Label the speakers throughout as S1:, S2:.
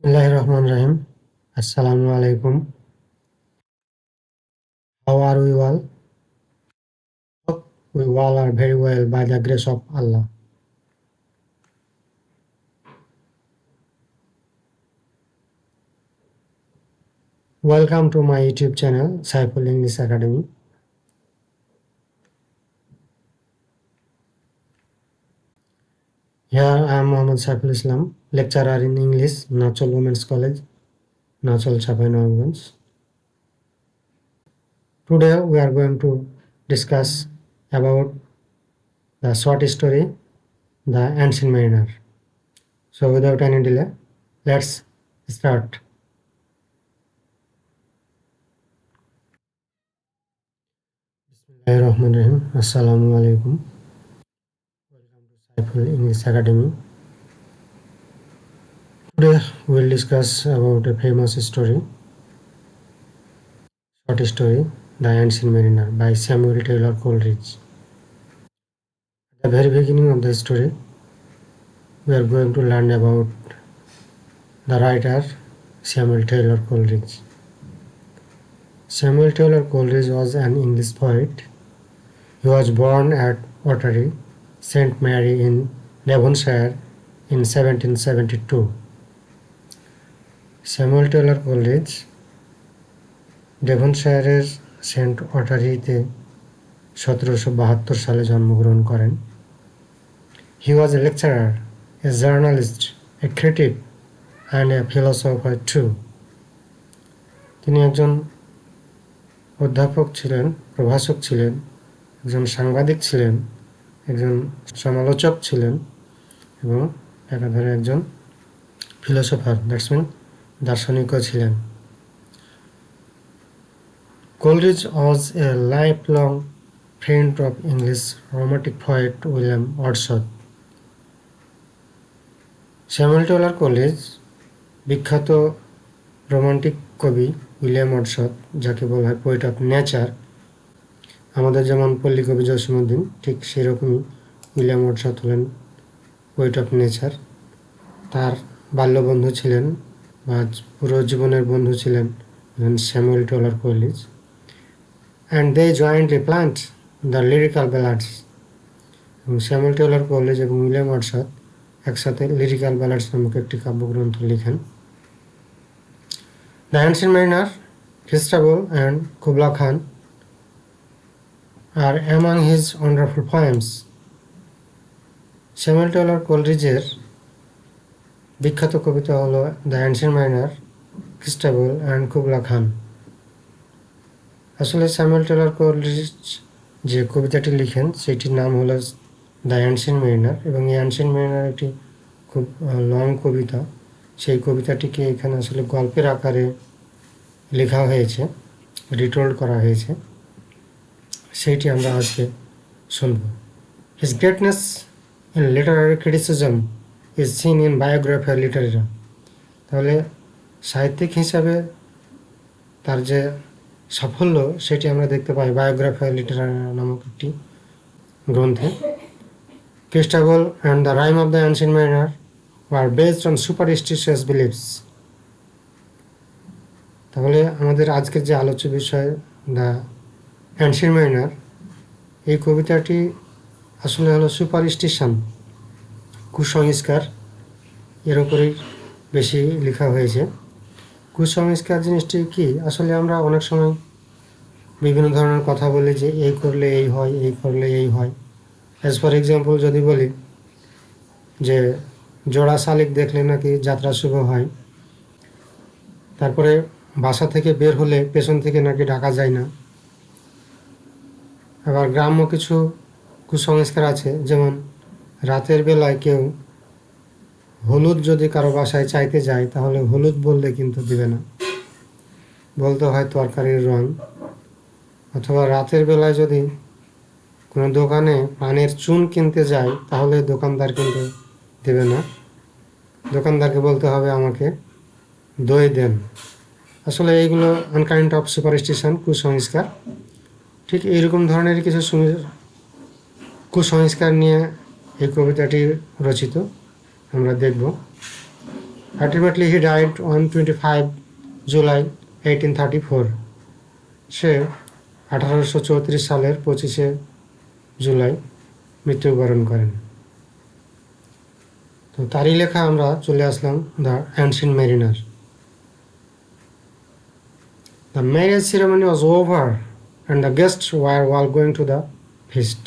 S1: Bismillahirrahmanirrahim. Assalamu alaikum. How are we all? Hope we all are very well by the grace of Allah. Welcome to my YouTube channel, Saiful English Academy. Here I am Muhammad Saiful Islam, lecturer in English, Nachol Women's College, Nachol Chapai. Today we are going to discuss about the short story, The Ancient Mariner. So without any delay, let's start. Bismillahirrahmanirrahim. Assalamu alaikum. Welcome to Saiful English Academy. Today we will discuss about a famous story, short story, The Ancient Mariner by Samuel Taylor Coleridge. At the very beginning of the story, we are going to learn about the writer Samuel Taylor Coleridge. Samuel Taylor Coleridge was an English poet. He was born at Ottery, St. Mary in Devonshire in 1772. Samuel Taylor Coleridge ডেভনশায়ারের Saint অটারিতে 1772 সালে জন্মগ্রহণ করেন। He was a lecturer, a journalist, a critic and a philosopher too. তিনি একজন অধ্যাপক ছিলেন, প্রভাষক ছিলেন, একজন সাংবাদিক ছিলেন, একজন সমালোচক ছিলেন এবং একাধারে একজন ফিলোসোফার, দ্যাটস মিন দার্শনিকও ছিলেন। Coleridge was a lifelong friend of English romantic poet William Wordsworth. Samuel Taylor college বিখ্যাত রোমান্টিক কবি উইলিয়াম ওয়ার্ডসওয়ার্থ, যাকে বলা হয় পোয়েট অফ নেচার, আমাদের যেমন পল্লী কবি জসীমউদ্দিন, ঠিক সেরকমই উইলিয়াম ওয়ার্ডসওয়ার্থ হলেন পোয়েট অফ নেচার। তার বাল্যবন্ধু ছিলেন বা পুরো জীবনের বন্ধু ছিলেন Samuel Taylor Coleridge. And they jointly planned the lyrical ballads. এবং স্যামুয়েল টেলর কলেজ এবং উইলিয়াম ওয়ার্ডসওয়ার্থ একসাথে লিরিক্যাল ব্যালাডস নামক একটি কাব্যগ্রন্থ লিখেন। The ancient mariner, festival and Kubla Khan আর among his wonderful poems. Samuel Taylor কোলরিজের বিখ্যাত কবিতা হলো the ancient mariner, festival and Kubla Khan. আসলে স্যামুয়েল টেলর কোলরিজ যে কবিতাটি লিখেন সেটির নাম হলো দ্য অ্যানসিয়েন্ট মেরিনার এবং এই অ্যানসিয়েন্ট মেরিনার একটি খুব লং কবিতা। সেই কবিতাটিকে এখানে আসলে গল্পের আকারে লেখা হয়েছে, রিটোল্ড করা হয়েছে, সেইটি আমরা আজকে শুনব। His greatness in literary criticism is seen in Biographia Literaria. তাহলে সাহিত্যিক হিসাবে তার যে সাফল্য সেটি আমরা দেখতে পাই বায়োগ্রাফিয়াল লিটারেরা নামক একটি গ্রন্থে। Festival and the rime of the ancient mariner were based on superstitious beliefs. তাহলে আমাদের আজকের যে আলোচ্য বিষয় দ্য অ্যানসিয়েন্ট মারিনার, এই কবিতাটি আসলে হলো সুপারস্টিশন, কুসংস্কার, এর উপরেই বেশি লেখা হয়েছে। কুসংস্কার জিনিসটি কি? আসলে আমরা অনেক সময় বিভিন্ন ধরনের কথা বলি যে এই করলে এই হয়, এই করলে এই হয়। অ্যাজ ফর এক্সাম্পল যদি বলি যে জোড়া শালিক দেখলে নাকি যাত্রা শুভ হয়, তারপরে বাসা থেকে বের হলে পেছন থেকে নাকি ডাকা যায় না। আবার গ্রাম্য কিছু কুসংস্কার আছে, যেমন রাতের বেলায় কেউ হলুদ যদি কারো বাসায় চাইতে যায় তাহলে হলুদ বললে কিন্তু দিবে না, বলতে হয় তরকারির রং। অথবা রাতের বেলায় যদি কোনো দোকানে পানের চুন কিনতে যায় তাহলে দোকানদার কিন্তু দেবে না, দোকানদারকে বলতে হবে আমাকে দই দেন। আসলে এইগুলো আনকাইন্ড অফ সুপারস্টিশন, কুসংস্কার। ঠিক এইরকম ধরনের কিছু কুসংস্কার নিয়ে এই কবিতাটি রচিত, আমরা দেখব। Ultimately, he died on 25 July 1834. সে 1834 সালের 25 জুলাই মৃত্যুবরণ করেন। তো তারই লেখা আমরা চলে আসলাম the ancient mariner. The marriage ceremony was over and the guests were all going to the feast.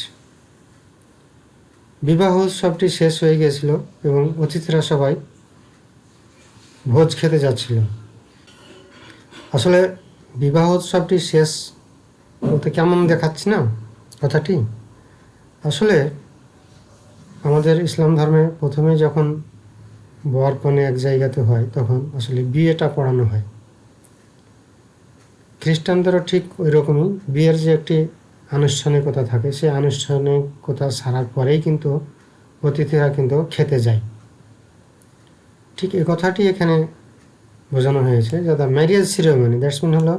S1: বিবাহ উৎসবটি শেষ হয়ে গিয়েছিল এবং অতিথিরা সবাই ভোজ খেতে যাচ্ছিল। আসলে বিবাহ উৎসবটি শেষ বলতে কেমন দেখাচ্ছি না কথাটি? আসলে আমাদের ইসলাম ধর্মে প্রথমে যখন বর কনে এক জায়গাতে হয় তখন আসলে বিয়েটা পড়ানো হয়। খ্রিস্টানদেরও ঠিক ওই রকমই বিয়ের যে একটি আনুষ্ঠানিকতা থাকে সেই আনুষ্ঠানিকতা সারার পরেই কিন্তু অতিথিরা কিন্তু খেতে যায়। ঠিক এই কথাটি এখানে বোঝানো হয়েছে যে the marriage ceremony, that's mean হলো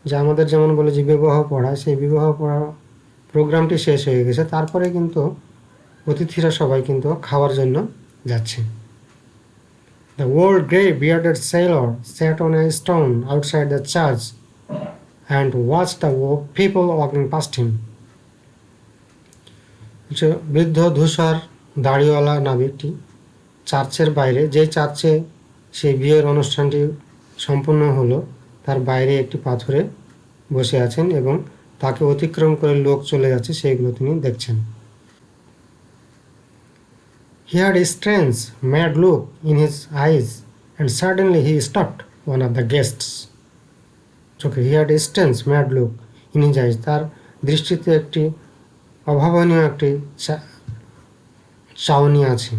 S1: যে আমাদের যেমন বলে যে বিবাহ পড়া, সেই বিবাহ পড়া প্রোগ্রামটি শেষ হয়ে গেছে, তারপরে কিন্তু অতিথিরা সবাই কিন্তু খাওয়ার জন্য যাচ্ছে। The old grey-bearded sailor sat on a stone outside the church and watched the people walking past him. বৃদ্ধ ধূসর দাড়িওয়ালা নাবিকটি চার্চের বাইরে, যে চার্চে সেই বিয়ের অনুষ্ঠানটি সম্পন্ন হলো তার বাইরে একটি পাথরে বসে আছেন এবং তাকে অতিক্রম করে লোক চলে যাচ্ছে সেইগুলো তিনি দেখছেন। He had a strange, mad look in his eyes, and suddenly he stopped one of the guests. Okay, he had a strange, mad look in his eyes. তার দৃষ্টিতে একটি অভাবনীয় একটি চাউনি আছে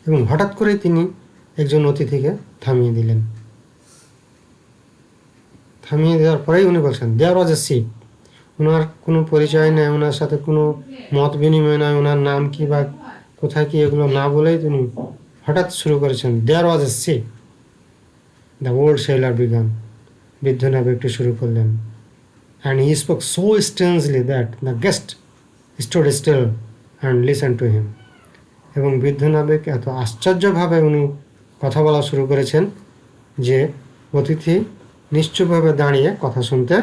S1: এবং হঠাৎ করে তিনি একজন অতিথিকে থামিয়ে দিলেন। থামিয়ে দেওয়ার পরেই উনি বলছেন দেয়ার ওয়াজ এ শিপ। ওনার কোনো পরিচয় নেই, ওনার সাথে কোনো মত বিনিময় নয়, ওনার নাম কি বা কোথায় কি এগুলো না বলেই তিনি হঠাৎ শুরু করেছেন there was a ship. The old sailor began, বৃদ্ধ নাবিকটি শুরু করলেন। And he spoke so strangely that the guest stood still and listen to him. এবং বৃদ্ধ নাবিক এত আশ্চর্যভাবে উনি কথা বলা শুরু করেছেন যে অতিথি নিশ্চুপভাবে দাঁড়িয়ে কথা শুনতে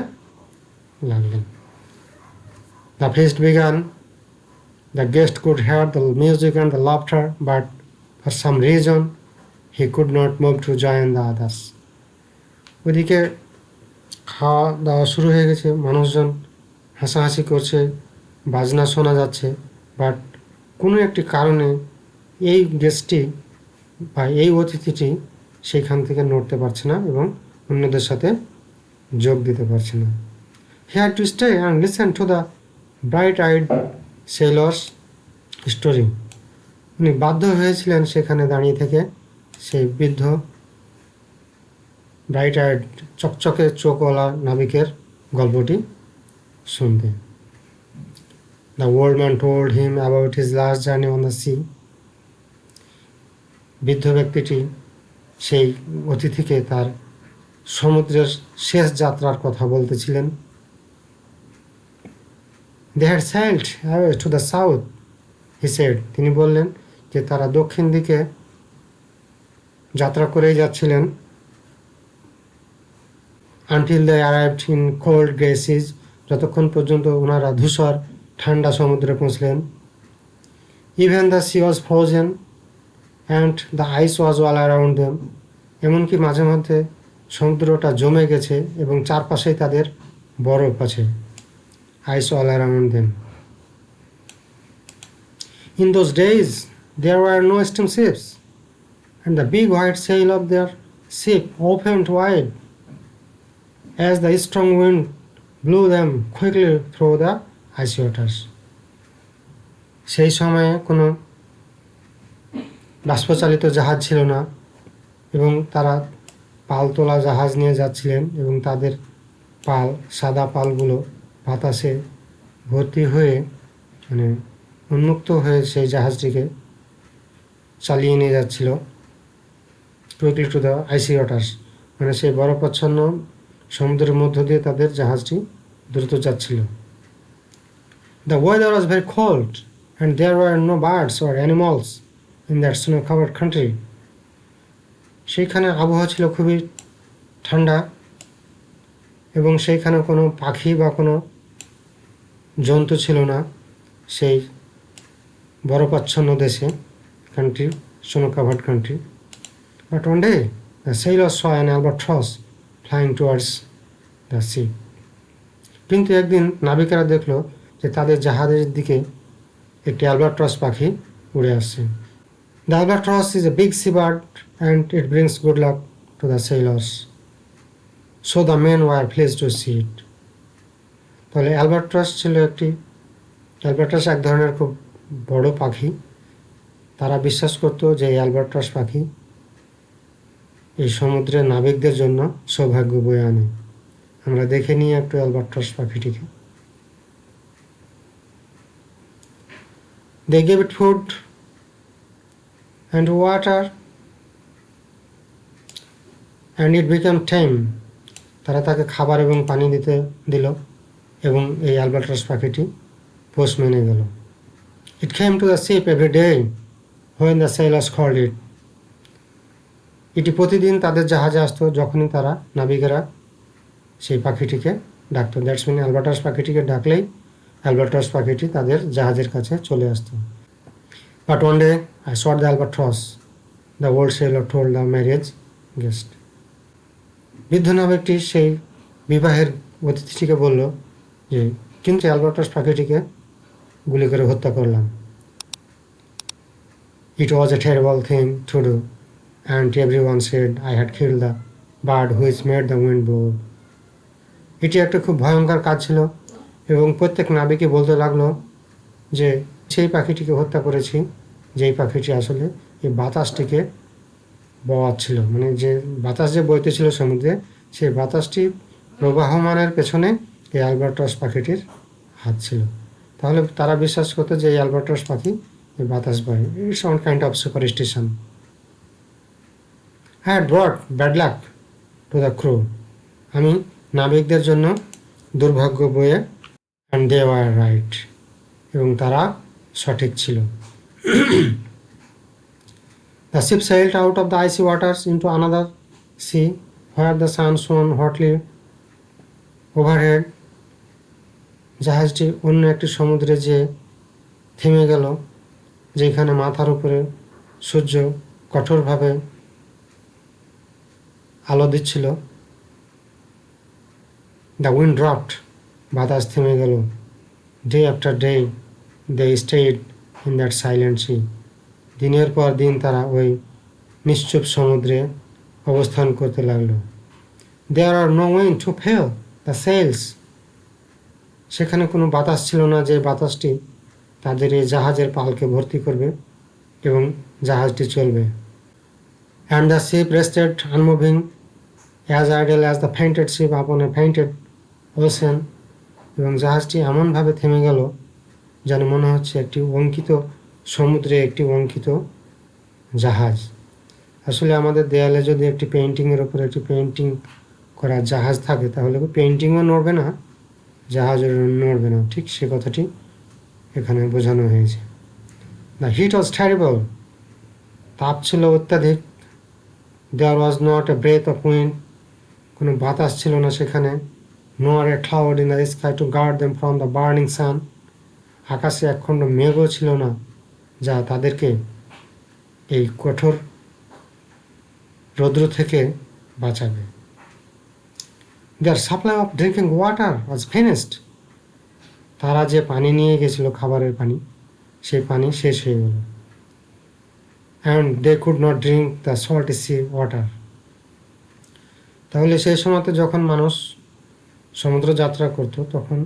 S1: লাগলেন। The feast began. The guest could hear the music and the laughter, but for some reason he could not move to join the others. ওদিকে খাওয়া দাওয়া শুরু হয়ে গেছে, মানুষজন হাসাহাসি করছে, বাজনা শোনা যাচ্ছে, বাট কোনো একটি কারণে এই গেস্টটি বা এই অতিথিটি সেইখান থেকে নড়তে পারছে না এবং অন্যদের সাথে যোগ দিতে পারছে না। He had to stay and listen to the bright-eyed sailors story. উনি বাধ্য হয়েছিলেন সেখানে দাঁড়িয়ে থেকে সেই বৃদ্ধ ব্রাইট আইড চকচকে চোখওয়ালা নাবিকের গল্পটি শুনতে। The old man told him about his last journey on the sea. বৃদ্ধ ব্যক্তিটি সেই অতিথিকে তার সমুদ্রের শেষ যাত্রার কথা বলতেছিলেন। They had sailed away to the south, he said. তিনি বললেন যে তারা দক্ষিণ দিকে যাত্রা করেই যাচ্ছিলেন। until they arrived in cold grey seas, যতক্ষণ পর্যন্ত ওনারা ধূসর ঠান্ডা সমুদ্রে পৌঁছলেন। even the sea was frozen and the ice was all around them. এমনকি মাঝে মধ্যে সমুদ্রটা জমে গেছে এবং চারপাশেই তাদের বরফ আছে। ice all around them. In those days there were no steamships, and the big white sail of their ship opened wide as the strong wind blew them quickly through the icy waters. সেই সময়ে কোনো বাষ্পচালিত জাহাজ ছিল না এবং তারা পালতোলা জাহাজ নিয়ে যাচ্ছিলেন এবং তাদের পাল, সাদা পালগুলো বাতাসে ভর্তি হয়ে মানে উন্মুক্ত হয়ে সেই জাহাজটিকে চালিয়ে নিয়ে যাচ্ছিল quickly to the IC waters, মানে সেই বরফাচ্ছন্ন সমুদ্রের মধ্য দিয়ে তাদের জাহাজটি দ্রুত যাচ্ছিল। The weather was very cold and there were no birds or animals in that snow covered country. সেইখানে আবহাওয়া ছিল খুবই ঠান্ডা এবং সেইখানে কোনো পাখি বা কোনো জন্তু ছিল না সেই বরফাচ্ছন্ন দেশে, country, snow covered country. But one day the sailors saw an albatross flying towards the sea. কিন্তু একদিন নাবিকেরা দেখলো যে তাদের জাহাজের দিকে একটি অ্যালবাট্রস পাখি উড়ে আসছে। The albatross is a big seabird and it brings good luck to the sailors. So the men were pleased to see it. তাহলে অ্যালবাট্রস ছিল অ্যালবাট্রস এক ধরনের খুব বড় পাখি। তারা বিশ্বাস করত যে এই অ্যালবাট্রস পাখি এই সমুদ্রের নাবিকদের জন্য সৌভাগ্য বয়ে আনে। আমরা দেখে নিই একটু অ্যালবাট্রস পাখিটিকে। They gave it food and water and it became tame. তারা তাকে খাবার এবং পানি দিল এবং এই অ্যালবাট্রস পাখিটি পোষ মেনে গেল। It came to the ship every day when the sailors called it. এটি প্রতিদিন তাদের জাহাজে আসতো যখনই তারা নাবিকেরা সেই পাখিটিকে ডাকতো। দ্যাটস মিন অ্যালবাট্রস পাখিটিকে ডাকলেই অ্যালবাট্রস পাখিটি তাদের জাহাজের কাছে চলে আসতো। But one day I saw the albatross, the old sailor told the marriage guest. বৃদ্ধ নাবিকটি সেই বিবাহের অতিথিটিকে বলল যে কিন্তু অ্যালবাট্রস পাখিটিকে গুলি করে হত্যা করলাম। It was a terrible thing to do, and everyone said I had killed the bird which made the wind blow. এটি একটা খুব ভয়ঙ্কর কাজ ছিল এবং প্রত্যেক নাবিকই বলতে লাগলো যে সেই পাখিটিকে হত্যা করেছি যেই পাখিটি আসলে এই বাতাসটিকে বওয়াচ্ছিল, মানে যে বাতাস যে বইতেছিল সমুদ্রে সেই বাতাসটি প্রবাহমানের পেছনে এই অ্যালবাট্রস পাখিটির হাত ছিল। তাহলে তারা বিশ্বাস করতো যে এই অ্যালবাট্রস পাখি এই বাতাস বয়। It's one kind of superstition. I had brought bad luck to the crew. আমি নাবিকদের জন্য দুর্ভাগ্য বয়ে and they were right. এবং তারা সঠিক ছিল। The ship sailed out of the icy waters into another sea where the sun shone hotly overhead. জাহাজটি অন্য একটি সমুদ্রে যেয়ে থেমে গেল যেখানে মাথার উপরে সূর্য কঠোরভাবে আলো দিচ্ছিল। The wind dropped. বাতাস থেমে গেল। Day after day they stayed in that silent sea. দিনের পর দিন তারা ওই নিশ্চুপ সমুদ্রে অবস্থান করতে লাগলো। There are no wind to fill the sails. সেখানে কোনো বাতাস ছিল না যে বাতাসটি তাদের এই জাহাজের পালকে ভর্তি করবে এবং জাহাজটি চলবে। And the ship rested unmoving, as idle as the painted ship upon a painted ocean. এবং জাহাজটি এমনভাবে থেমে গেল যেন মনে হচ্ছে একটি অঙ্কিত সমুদ্রে একটি অঙ্কিত জাহাজ। আসলে আমাদের দেয়ালে যদি একটি পেইন্টিংয়ের উপরে একটি পেইন্টিং করা জাহাজ থাকে তাহলে পেইন্টিংও নড়বে না, জাহাজও নড়বে না। ঠিক সে কথাটি এখানে বোঝানো হয়েছে। The heat was terrible. তাপ ছিল অত্যাধিক। There was not a breath of wind. কোনো বাতাস ছিল না সেখানে। Nor a cloud in the sky to guard them from the burning sun. আকাশে একখণ্ড মেঘও ছিল না যা তাদেরকে এই কঠোর রৌদ্র থেকে বাঁচাবে। Their supply of drinking water was finished. তারা যে পানি নিয়ে গেছিল খাবারের পানি, সেই পানি শেষ হয়ে গেল। And they could not drink the salty sea water. তাহলে সেই সময়তে যখন মানুষ সমুদ্র যাত্রা করত তখন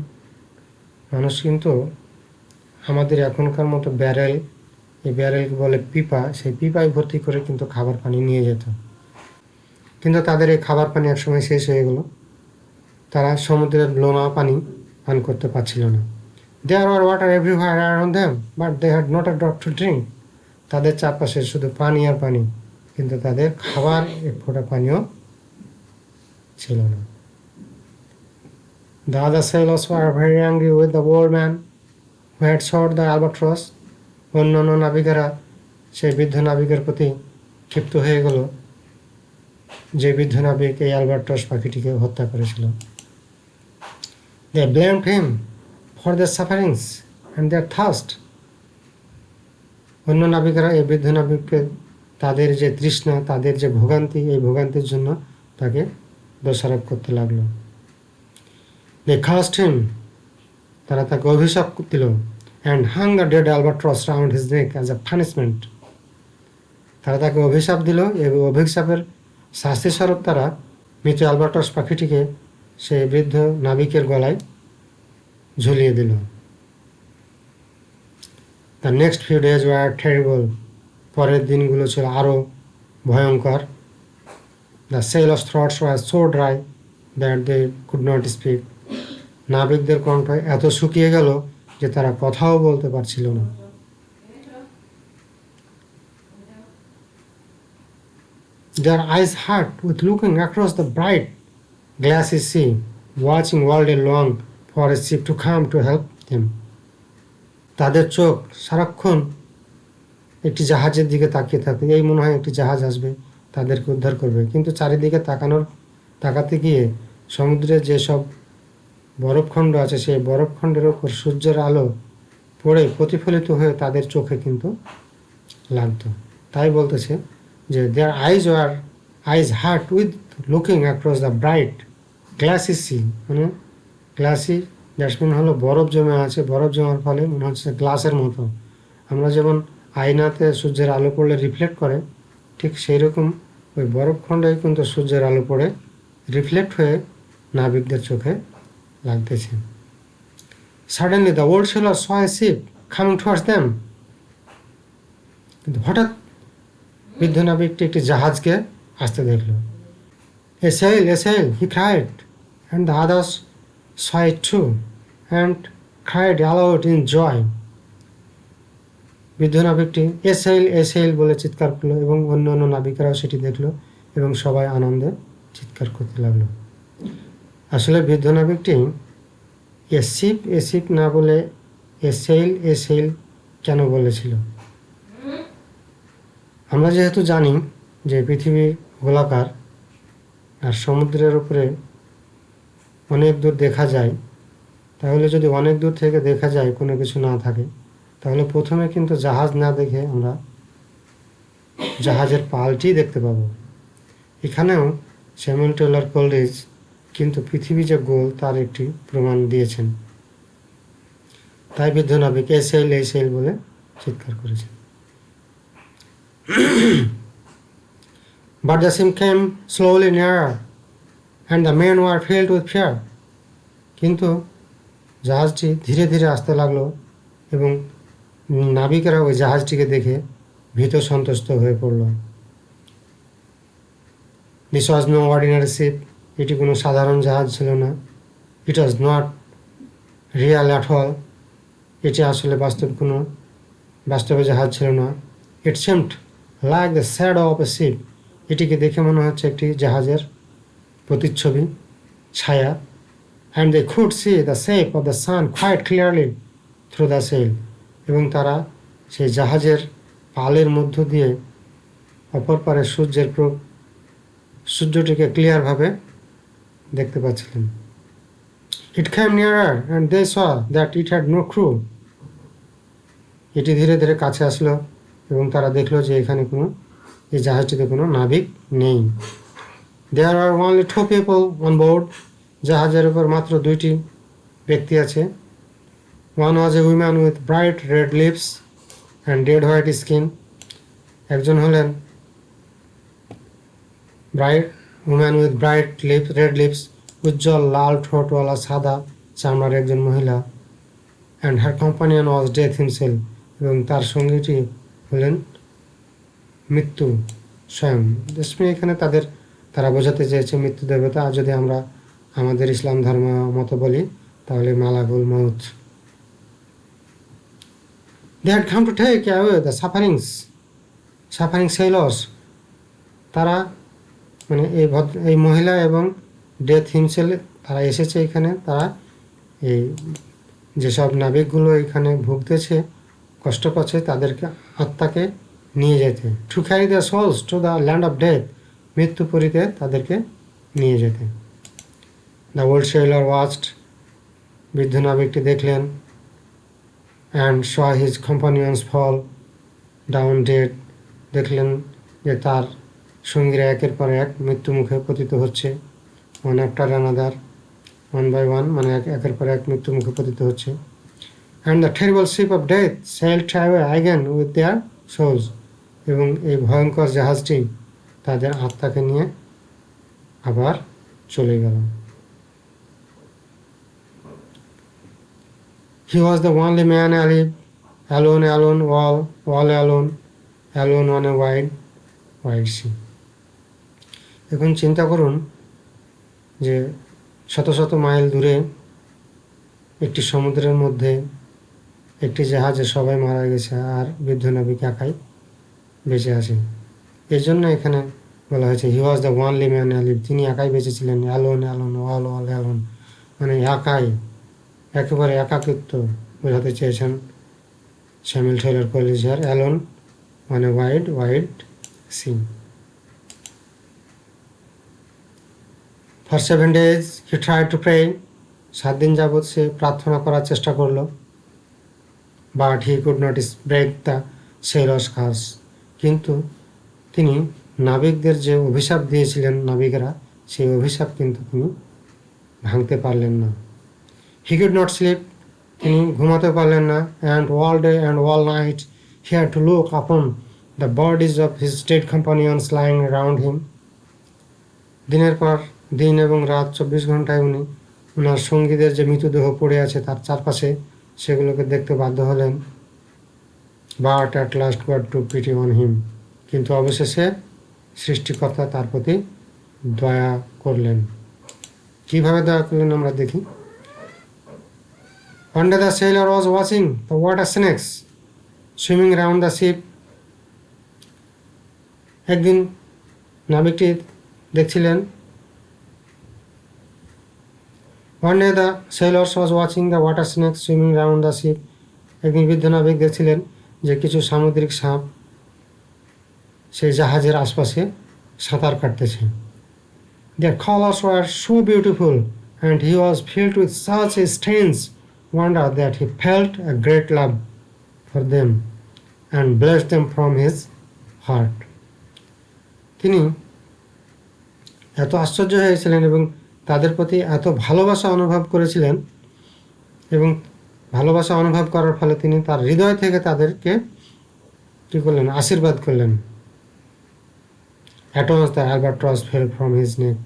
S1: মানুষ কিন্তু আমাদের এখনকার মতো এই ব্যারেল বলে পিপা, সেই পিপায় ভর্তি করে কিন্তু খাবার পানি নিয়ে যেত। কিন্তু তাদের এই খাবার পানি একসময় শেষ হয়ে গেল। তারা সমুদ্রের লোনা পানি পান করতে পারছিল না। There were water everywhere around them, but they had not a drop to drink. তাদের চারপাশে শুধু পানি আর পানি, কিন্তু তাদের খাবার এক ফোঁটা পানিও ছিল না। The other sailors were very angry with the old man who had shot the albatross. অন্যান্য নাবিকেরা সেই বৃদ্ধ নাবিকের প্রতি ক্ষিপ্ত হয়ে গেল যে বৃদ্ধ নাবিক এই অ্যালবাট্রস পাখিটিকে হত্যা করেছিল। They blamed him for their sufferings and their thirst. অন্য নাবিকেরা এই বৃদ্ধ নাবিককে তাদের যে তৃষ্ণা, তাদের যে ভোগান্তি, এই ভোগান্তির জন্য তাকে দোষারোপ করতে লাগলো। They cursed him, তারা তাকে অভিশাপ দিল, and hung the dead albatross round his neck as a punishment. তারা তাকে অভিশাপ দিল এবং অভিশাপের শাস্তিস্বরূপ তারা মৃত অ্যালবাট্রস পাখিটিকে সেই বৃদ্ধ নাবিকের গলায় ঝুলিয়ে দিল। The next few days were terrible. পরের দিনগুলো ছিল আরও ভয়ঙ্কর। The sailors' throats were so dry that they could not speak. নাবিকদের কণ্ঠ এত শুকিয়ে গেল যে তারা কথাও বলতে পারছিল না। Their eyes hurt with looking across the bright glassy sea, watching all day long for a ship to come to help them. তাদের চোখ সারাক্ষণ একটি জাহাজের দিকে তাকিয়ে থাকে, এই মনে হয় একটি জাহাজ আসবে তাদেরকে উদ্ধার করবে। কিন্তু চারিদিকে তাকাতে গিয়ে সমুদ্রে যেসব বরফখণ্ড আছে সেই বরফখণ্ডের ওপর সূর্যের আলো পড়ে প্রতিফলিত হয়ে তাদের চোখে কিন্তু লাগতো। তাই বলতেছে যে their eyes hurt with looking across the bright glassy sea, মানে গ্লাসি দ্যাটসমিন হলো বরফ জমে আছে, বরফ জমার ফলে মনে হচ্ছে গ্লাসের মতো। আমরা যেমন আয়নাতে সূর্যের আলো পড়লে রিফ্লেক্ট করে, ঠিক সেই রকম ওই বরফখণ্ডে কিন্তু সূর্যের আলো পড়ে রিফ্লেক্ট হয়ে নাবিকদের চোখে লাগতেছে। Suddenly the old sailor saw a ship coming towards them. কিন্তু হঠাৎ বৃদ্ধ নাবিকটি একটি জাহাজকে আসতে দেখলো। A sail he cried, and the others saw it too and cried aloud in joy. বৃদ্ধ নাবিকটি এ সেল বলে চিৎকার করলো এবং অন্য অন্য নাবিকেরাও সেটি দেখলো এবং সবাই আনন্দে চিৎকার করতে লাগলো। আসলে বৃদ্ধ নাবিকটি এ শিপ না বলে এ সেল কেন বলেছিল? আমরা যেহেতু জানি যে পৃথিবী গোলাকার আর সমুদ্রের উপরে অনেক দূর দেখা যায়, তাহলে যদি অনেক দূর থেকে দেখা যায় কোনো কিছু না থাকে, তাহলে প্রথমে কিন্তু জাহাজ না দেখে আমরা জাহাজের পালটি দেখতে পাবো। এখানেও স্যামুয়েল টেলর কোলরিজ কিন্তু পৃথিবী যে গোল তার একটি প্রমাণ দিয়েছেন। তাই বৃদ্ধ নাবিক এ সেল বলে চিৎকার করেছেন। But the ship came slowly nearer and the men were filled with fear. কিন্তু জাহাজটি ধীরে ধীরে আসতে লাগলো এবং নাবিকেরা ওই জাহাজটিকে দেখে ভীত সন্ত্রস্ত হয়ে পড়ল। This was no ordinary ship. এটি কোনো সাধারণ জাহাজ ছিল না। It was not real at all. এটি আসলে বাস্তবে জাহাজ ছিল না। It seemed like the shadow of a ship. এটিকে দেখে মনে হচ্ছে একটি জাহাজের প্রতিচ্ছবি, ছায়া। And they could see the shape of the sun quite clearly through the sail. এবং তারা সেই জাহাজের পালের মধ্য দিয়ে অপর পারে সূর্যটিকে ক্লিয়ারভাবে দেখতে পাচ্ছিলেন। It came nearer and they saw that it had no crew. এটি ধীরে ধীরে কাছে আসলো এবং তারা দেখলো যে এখানে এই জাহাজটিতে কোনো নাবিক নেই। There are only 2 people on board. জাহাজের উপর মাত্র 2টি ব্যক্তি আছে। One was a woman with bright red lips and dead white skin. একজন হলেন woman with red lips, উজ্জ্বল লাল ঠোঁটওয়ালা সাদা চামড়ার একজন মহিলা। And her companion was death himself. এবং তার সঙ্গীটি হলেন মৃত্যু স্বয়ং। এখানে তারা বোঝাতে চেয়েছে মৃত্যু দেবতা। আর যদি আমরা আমাদের ইসলাম ধর্ম মতো বলি তাহলে মালাকুল মউত। They had come to take away the suffering sailors. তারা মানে এই মহিলা এবং ডেথ হিমসেল তারা এসেছে এখানে। তারা এই যেসব নাবিকগুলো এখানে ভুগতেছে, কষ্ট পাচ্ছে, তাদেরকে আত্মাকে নিয়ে যেতে। To carry their souls to the land of death. মৃত্যুপুরীতে তাদেরকে নিয়ে যেতে। দ্য ওল্ড সেলার ওয়াচড, বৃদ্ধ নাবিকটি দেখলেন, and saw his companions fall down dead, দেখলেন যে তার সঙ্গীরা একের পর এক মৃত্যুমুখে পতিত হচ্ছে। One after another, one by one, মানে একের পর এক মৃত্যুমুখে পতিত হচ্ছে। And the terrible ship of death sailed away again with their souls, এবং এই ভয়ঙ্কর জাহাজটি তাদের আত্মাকে নিয়ে আবার চলে গেল। He was the only man alive, alone, all alone on a wide sea. এখন চিন্তা করুন যে শত শত মাইল দূরে একটি সমুদ্রের মধ্যে একটি জাহাজে সবাই মারা গেছে, আর বৃদ্ধ নাবিক একাই বেঁচে আছে। এর জন্য এখানে বলা হয়েছে he was the only man alive, তিনি একাই বেঁচে ছিলেন। অ্যালোন অল অ্যালোন, মানে একাই, একেবারে একাকিত্ব বোঝাতে চেয়েছেন স্যামুয়েল টেলর কলিজিয়ার। অ্যালোন মানে wide sea. For 7 days he tried to pray, 7 দিন যাবৎ সে প্রার্থনা করার চেষ্টা করলো। But he could not break the sailor's curse, কিন্তু তিনি নাবিকদের যে অভিশাপ দিয়েছিলেন নাবিকরা, সেই অভিশাপ কিন্তু তিনি ভাঙতে পারলেন না। হি কুড নট স্লিপ, তিনি ঘুমাতে পারলেন না। And all day and all night he had to look upon the bodies of his dead companions lying around him, দিনের পর দিন এবং রাত 24 ঘন্টায় উনি ওনার সঙ্গীদের যে মৃতদেহ পড়ে আছে তার চারপাশে, সেগুলোকে দেখতে বাধ্য হলেন। But at last God to pity on him, কিন্তু অবশেষে সৃষ্টিকর্তা তার প্রতি দয়া করলেন। কিভাবে দয়া করলেন আমরা দেখি। One day the sailor was watching the water snakes swimming round the ship. একদিন নাবিকটি দেখছিলেন। One day the sailor was watching the water snakes swimming round the ship. একদিন বৃদ্ধ নাবিক দেখছিলেন যে কিছু সামুদ্রিক সাপ সেই জাহাজের আশপাশে সাঁতার কাটতেছে। Their colors were so beautiful and he was filled with such a strange wonder that he felt a great love for them and blessed them from his heart. তিনি এত আশ্চর্য হয়েছিলেন এবং তাদের প্রতি এত ভালোবাসা অনুভব করেছিলেন, এবং ভালোবাসা অনুভব করার ফলে তিনি তার হৃদয় থেকে তাদেরকে কী করলেন, আশীর্বাদ করলেন। At once the albatross fell from his neck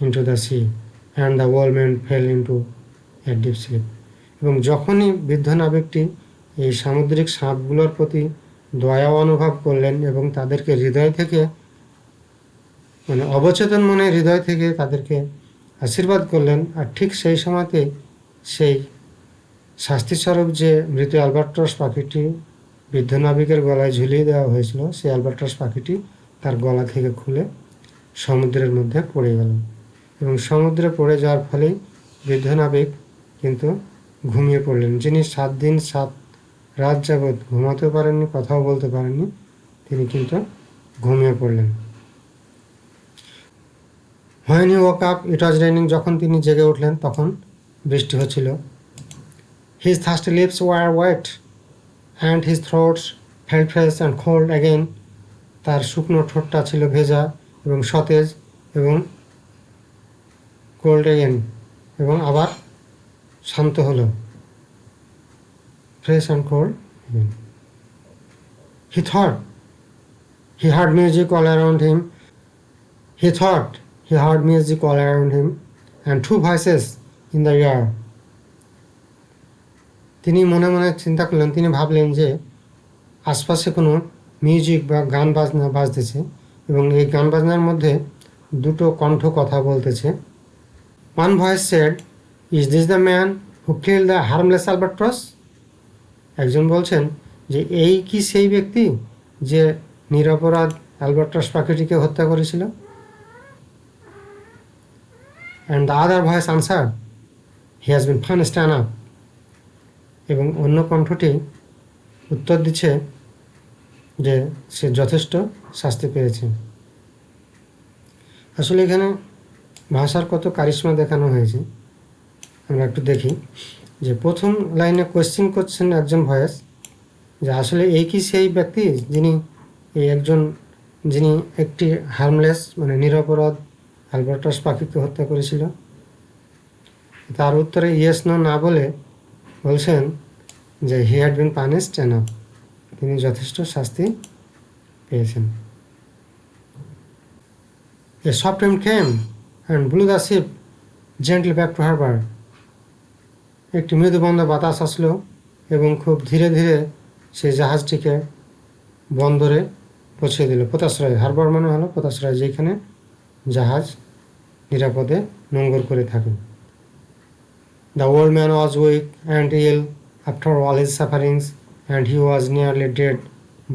S1: into the sea and the old man fell into a deep sleep. এবং যখনই বৃদ্ধ নাবিকটি এই সামুদ্রিক সাপগুলোর প্রতি দয়া অনুভব করলেন এবং তাদেরকে হৃদয় থেকে, মানে অবচেতন মনে হৃদয় থেকে তাদেরকে আশীর্বাদ করলেন, আর ঠিক সেই সময়তে সেই শাস্তিস্বরূপ যে মৃত অ্যালবাট্রস পাখিটি বৃদ্ধ নাবিকের গলায় ঝুলিয়ে দেওয়া হয়েছিল, সেই অ্যালবাট্রস পাখিটি তার গলা থেকে খুলে সমুদ্রের মধ্যে পড়ে গেল। এবং সমুদ্রে পড়ে যাওয়ার ফলেই বৃদ্ধ নাবিক কিন্তু ঘুমিয়ে পড়লেন। যিনি 7 দিন 7 রাত যাবৎ ঘুমাতেও পারেননি, কথাও বলতে পারেননি, তিনি কিন্তু ঘুমিয়ে পড়লেন। When he woke up, it was raining. যখন তিনি জেগে উঠলেন তখন বৃষ্টি হচ্ছিল। His thirsty lips were wet and his throat felt fresh and cold again. তার শুকনো ঠোঁটটা ছিল ভেজা এবং সতেজ এবং কোল্ড এগেন, এবং আবার শান্ত হলো। Fresh and cold again. He thought he heard music all around him. He thought he heard music all around him and 2 voices in the air. তিনি মনে মনে চিন্তা করলেন, তিনি ভাবলেন যে আশপাশে কোনো মিউজিক বা গান বাজনা বাজতেছে, এবং এই গান বাজনার মধ্যে 2টো কণ্ঠ কথা বলতেছে। One voice said, "Is this the man who killed the harmless albatross?" একজন বলছেন যে এই কি সেই ব্যক্তি যে নিরপরাধ অ্যালবাট্রস পাখিটিকে হত্যা করেছিল। And the other voice answered, "He has been punished enough." এবং অন্য কণ্ঠটি উত্তর দিচ্ছে যে সে যথেষ্ট শাস্তি পেয়েছে। আসলে এখানে ভাষার কত কারিশমা দেখানো হয়েছে আমরা একটু দেখি। যে প্রথম লাইনে কোয়েশ্চেন করছেন একজন ভয়েস, যে আসলে এই কি সেই ব্যক্তি যিনি যিনি একটি হার্মলেস মানে নিরপরাধ অ্যালবার্টাস পাখিকে হত্যা করেছিল। তার উত্তরে ইয়েস নো না বলে বলছেন যে he had been punished enough, তিনি যথেষ্ট শাস্তি পেয়েছেন। A soft wind came and blue the ship gently back to Harbour, একটি মৃদুবন্ধ বাতাস আসলো এবং খুব ধীরে ধীরে সেই জাহাজটিকে বন্দরে পৌঁছে দিল। পোতাশ্রয়, হারবার মানে হলো পোতাশ্রয়, যেখানে জাহাজ নিরাপদে নোঙ্গর করে থাকে। The old man was weak and ill after all his sufferings, and he was nearly dead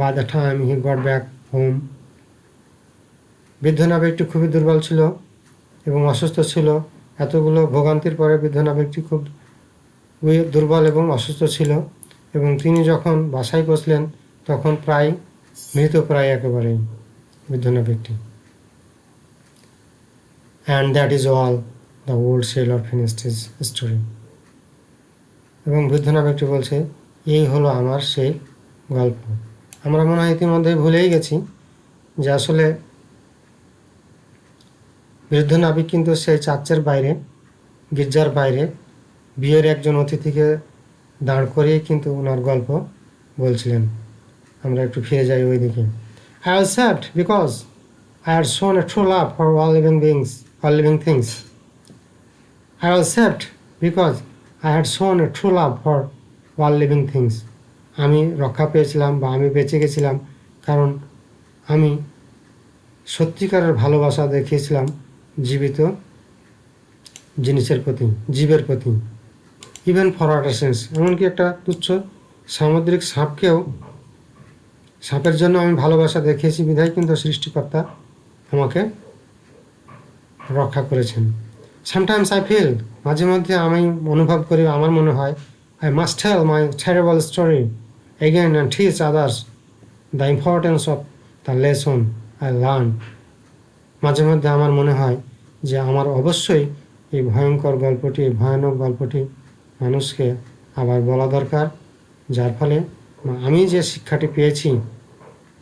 S1: by the time he got back home. বৃদ্ধ নাবিকটি খুবই দুর্বল ছিল এবং অসুস্থ ছিল। এতগুলো ভোগান্তির পরে বৃদ্ধ নাবিকটি খুব দুর্বল এবং অসুস্থ ছিল, এবং তিনি যখন বাসায় পৌঁছলেন তখন প্রায় মৃতপ্রায় একেবারেই বৃদ্ধ নাবিকটি। And that is all, the old sailor finished his story. এবং বৃদ্ধ নাবিকটি বলছে, এই হলো আমার সেই গল্প। আমরা মনে হয় ইতিমধ্যে ভুলেই গেছি যে আসলে বৃদ্ধ নাবিক কিন্তু সেই চার্চের বাইরে, গির্জার বাইরে বিয়ের একজন অতিথিকে দাঁড় করিয়ে কিন্তু ওনার গল্প বলছিলেন। আমরা একটু ফিরে যাই ওই দিকে। I was saved because I had shown a true love for all living things. I was saved because I had shown a true love for all living things. আমি রক্ষা পেয়েছিলাম বা আমি বেঁচে গেছিলাম কারণ আমি সত্যিকারের ভালোবাসা দেখিয়েছিলাম জীবিত জিনিসের প্রতি, জীবের প্রতি। ইভেন ফর ওয়াটার সেন্স, এমনকি একটা তুচ্ছ সামুদ্রিক সাপের জন্য আমি ভালোবাসা দেখিয়েছি, বিধায় কিন্তু সৃষ্টিকর্তা আমাকে রক্ষা করেছেন। সামটাইমস আই ফিল, মাঝে মধ্যে আমি অনুভব করি, আমার মনে হয়, I must tell my terrible story again and teach others the importance of the lesson I learn. মাঝে মধ্যে আমার মনে হয় যে আমার অবশ্যই এই ভয়ঙ্কর গল্পটি, এই ভয়ানক গল্পটি মানুষকে আবার বলা দরকার, যার ফলে আমি যে শিক্ষাটি পেয়েছি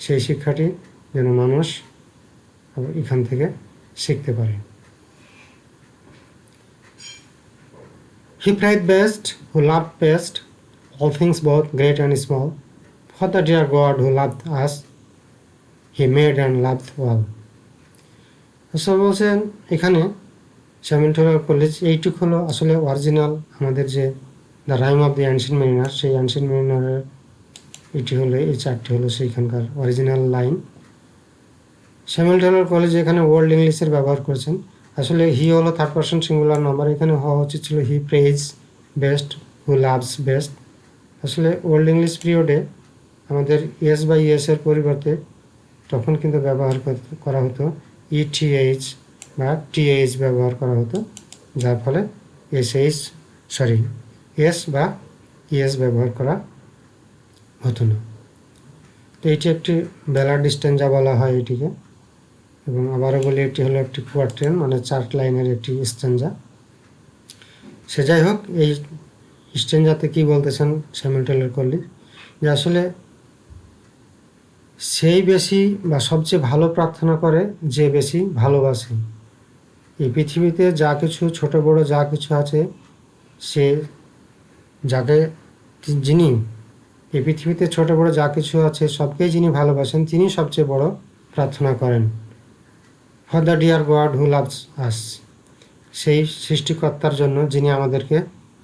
S1: সেই শিক্ষাটি যেন মানুষ এখান থেকে শিখতে পারে। He prayed best who loved best all things both great and small. For the dear God who loved us, he made and loved all. আসলে বলছেন এখানে স্যামুয়েল কলেজ, এইটুকু হলো আসলে অরিজিনাল আমাদের যে the rime of the ancient mariner, সেই ancient মেরিনারের এটি হলো, এই চারটি হলো সেইখানকার অরিজিনাল লাইন। স্যামুয়েল কলেজ এখানে ওল্ড ইংলিশের ব্যবহার করেছেন। আসলে হি হলো থার্ড পারসন সিঙ্গুলার নাম্বার, এখানে হওয়া উচিত ছিল he prays best who loves best. আসলে ওল্ড ইংলিশ পিরিয়ডে আমাদের ইএস বা ইএসের পরিবর্তে তখন কিন্তু ব্যবহার করা হতো ইটিএইচ বা টিএইচ ব্যবহার করা হতো, যার ফলে এস বা ইএস ব্যবহার করা হতো না। তো এটি একটি ব্যালাড স্ট্যাঞ্জা বলা হয় এটিকে, এবং আবারও বলি এটি হলো একটি কোয়ার্টেন মানে 4 লাইনের একটি স্ট্যাঞ্জা। সে যাই হোক, এই স্ট্যাঞ্জাতে কী বলতেছেন স্যামুয়েল কলেজ, যে আসলে সেই বেশি বা সবচেয়ে ভালো প্রার্থনা করে যে বেশি ভালোবাসে। এই পৃথিবীতে যা কিছু ছোট বড় যা কিছু আছে, সে যিনি এই পৃথিবীতে ছোট বড় যা কিছু আছে সবকেই যিনি ভালোবাসেন, তিনি সবচেয়ে বড় প্রার্থনা করেন। For the dear God who loves us, সেই সৃষ্টিকর্তার জন্য যিনি আমাদেরকে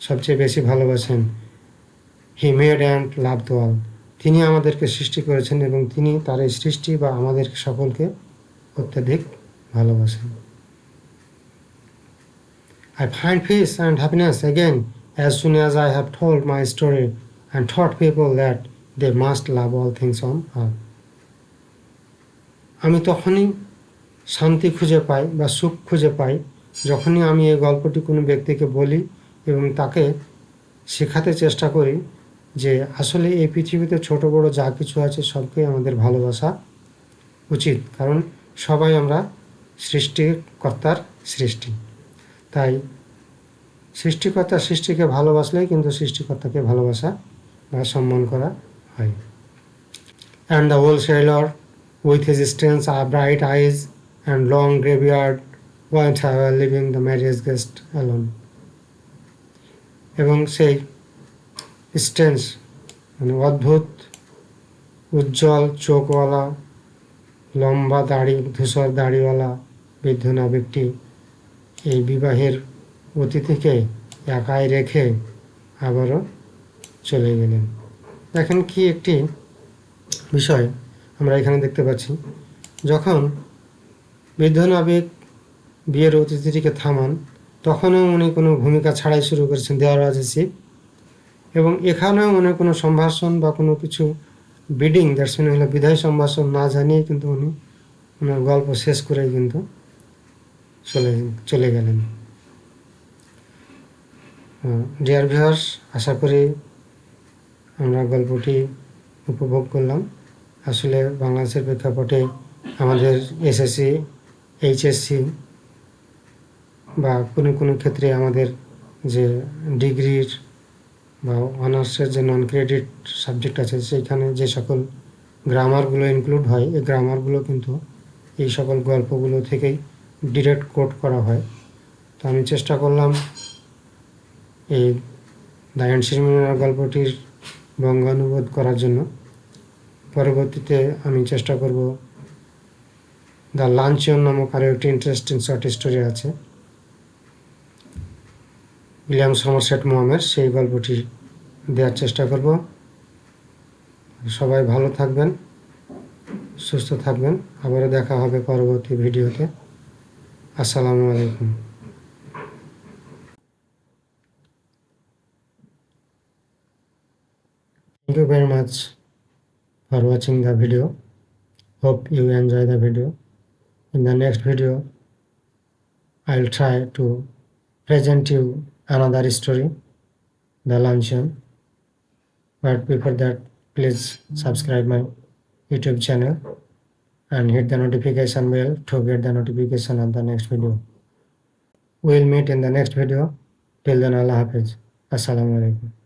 S1: সবচেয়ে বেশি ভালোবাসেন। He made and loved all, তিনি আমাদেরকে সৃষ্টি করেছেন এবং তিনি তার এই সৃষ্টি বা আমাদের সকলকে অত্যাধিক ভালোবাসেন। I find peace and happiness again as soon as I have told my story and taught people that they must love all things on earth. আমি তখনই শান্তি খুঁজে পাই বা সুখ খুঁজে পাই যখনই আমি এই গল্পটি কোনো ব্যক্তিকে বলি এবং তাকে শেখাতে চেষ্টা করি যে আসলে এই পৃথিবীতে ছোট বড় যা কিছু আছে সবকেই আমাদের ভালোবাসা উচিত, কারণ সবাই আমরা সৃষ্টিকর্তার সৃষ্টি। তাই সৃষ্টিকর্তা সৃষ্টিকে ভালোবাসলেই কিন্তু সৃষ্টিকর্তাকে ভালোবাসা বা সম্মান করা হয়। And the old sailor, with his strange bright eyes and long grey beard, went away leaving the marriage guest alone. এবং সেই স্ট্রেঞ্জ মানে অদ্ভুত উজ্জ্বল চোখওয়ালা লম্বা দাড়ি ধূসর দাড়িওয়ালা বৃদ্ধ নাবিকটি এই বিবাহের অতিথিকে একাই রেখে আবারও চলে গেলেন। দেখেন কি একটি বিষয় আমরা এখানে দেখতে পাচ্ছি, যখন বৃদ্ধ নাবিক বিয়ের অতিথিটিকে থামান তখনও উনি কোনো ভূমিকা ছাড়াই শুরু করেছেন দেওয়ার আছে, এবং এখানেও উনি কোনো সম্ভাষণ বা কোনো কিছু বিডিং দ্যাটস মিন হলো বিদায় সম্ভাষণ না জানিয়ে কিন্তু উনি ওনার গল্প শেষ করেই কিন্তু চলে গেলেন। ডিয়ার ভিউয়ার্স, আশা করি আমরা গল্পটি উপভোগ করলাম। আসলে বাংলাদেশের প্রেক্ষাপটে আমাদের এসএসসি, এইচএসসি বা কোনো ক্ষেত্রে আমাদের যে ডিগ্রির বা অনার্সের যে নন ক্রেডিট সাবজেক্ট আছে সেইখানে যে সকল গ্রামারগুলো ইনক্লুড হয়, এই গ্রামারগুলো কিন্তু এই সকল গল্পগুলো থেকেই ডিরেক্ট কোট করা হয়। তো আমি চেষ্টা করলাম এই দ্য এনশিয়েন্ট মিনার গল্পটির বঙ্গানুবাদ করার জন্য। পরবর্তীতে আমি চেষ্টা করব দ্য লাঞ্চিয়ন নামক আরও একটি ইন্টারেস্টিং শর্ট স্টোরি আছে উইলিয়াম সমারসেট মমের, সেই গল্পটি দেওয়ার চেষ্টা করব। সবাই ভালো থাকবেন, সুস্থ থাকবেন। আবারও দেখা হবে পরবর্তী ভিডিওতে। আসসালামু আলাইকুম। Thank you very much for watching the video. Hope you enjoy the video. In the next video, I'll try to present you another story, The Luncheon. But before that, please subscribe my YouTube channel and hit the notification bell to get the notification of the next video. We'll meet in the next video. Till then, Allah Hafiz. Assalamu alaikum.